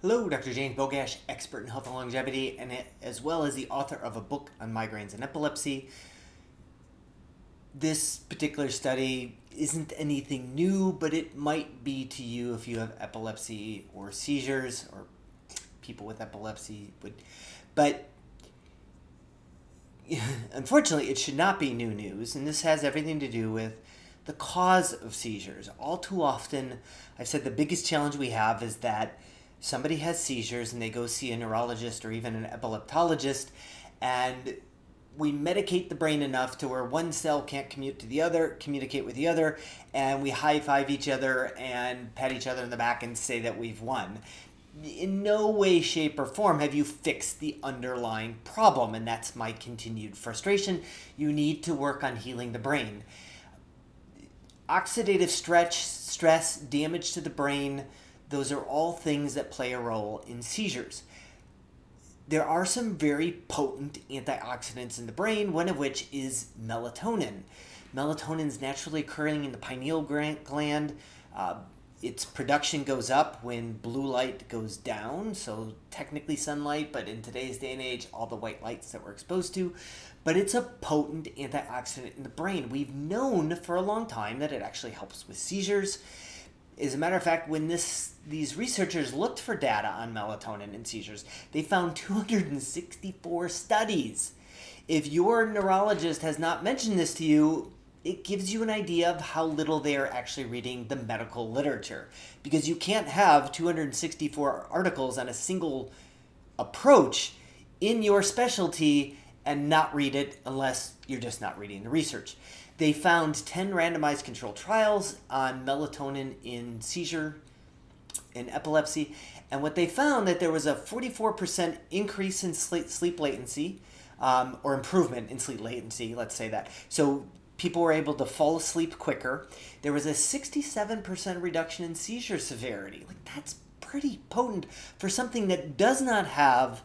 Hello, Dr. James Bogash, expert in health and longevity, and as well as the author of a book on migraines and epilepsy. This particular study isn't anything new, but it might be to you if you have epilepsy or seizures, or people with epilepsy would. But unfortunately, it should not be new news, and this has everything to do with the cause of seizures. All too often, I've said the biggest challenge we have is that somebody has seizures and they go see a neurologist or even an epileptologist, and we medicate the brain enough to where one cell can't communicate with the other, and we high-five each other and pat each other in the back and say that we've won. In no way, shape, or form have you fixed the underlying problem, and that's my continued frustration. You need to work on healing the brain. Oxidative stress, damage to the brain, those are all things that play a role in seizures. There are some very potent antioxidants in the brain, one of which is melatonin. Melatonin is naturally occurring in the pineal gland. Its production goes up when blue light goes down, so technically sunlight, but in today's day and age, all the white lights that we're exposed to. But it's a potent antioxidant in the brain. We've known for a long time that it actually helps with seizures. As a matter of fact, when these researchers looked for data on melatonin and seizures, they found 264 studies. If your neurologist has not mentioned this to you, it gives you an idea of how little they are actually reading the medical literature. Because you can't have 264 articles on a single approach in your specialty and not read it unless you're just not reading the research. They found 10 randomized controlled trials on melatonin in seizure and epilepsy, and what they found that there was a 44% increase in sleep latency, or improvement in sleep latency, let's say that. So people were able to fall asleep quicker. There was a 67% reduction in seizure severity. That's pretty potent for something that does not have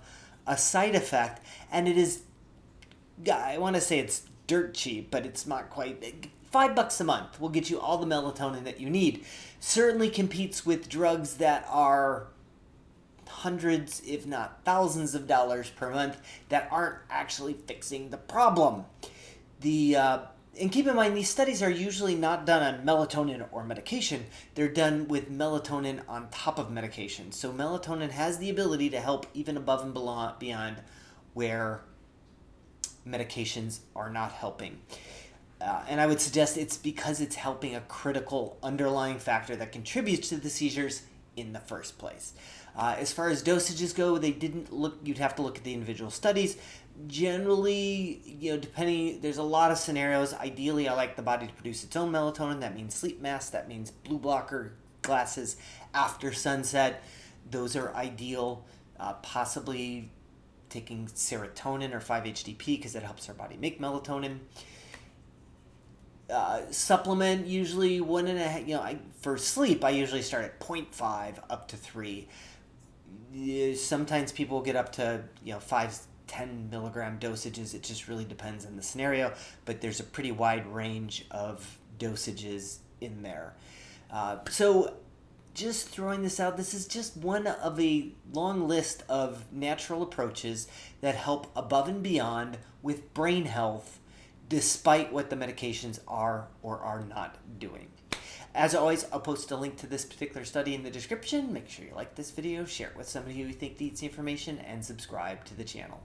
a side effect, and it is, I want to say it's dirt cheap, but it's not quite. $5 a month will get you all the melatonin that you need. Certainly competes with drugs that are hundreds, if not thousands of dollars per month that aren't actually fixing the problem. And keep in mind, these studies are usually not done on melatonin or medication. They're done with melatonin on top of medication. So melatonin has the ability to help even above and beyond where medications are not helping. And I would suggest it's because it's helping a critical underlying factor that contributes to the seizures in the first place. As far as dosages go, they didn't look, you'd have to look at the individual studies. Generally, depending, there's a lot of scenarios. Ideally, I like the body to produce its own melatonin. That means sleep masks, that means blue blocker glasses after sunset. Those are ideal. Possibly taking serotonin or 5-HTP because it helps our body make melatonin. Supplement usually 1.5. For sleep, I usually start at 0.5 up to 3. Sometimes people get up to 5-10 milligram dosages. It just really depends on the scenario, but there's a pretty wide range of dosages in there. So just throwing this out, this is just one of a long list of natural approaches that help above and beyond with brain health, despite what the medications are or are not doing. As always, I'll post a link to this particular study in the description. Make sure you like this video, share it with somebody who you think needs the information, and subscribe to the channel.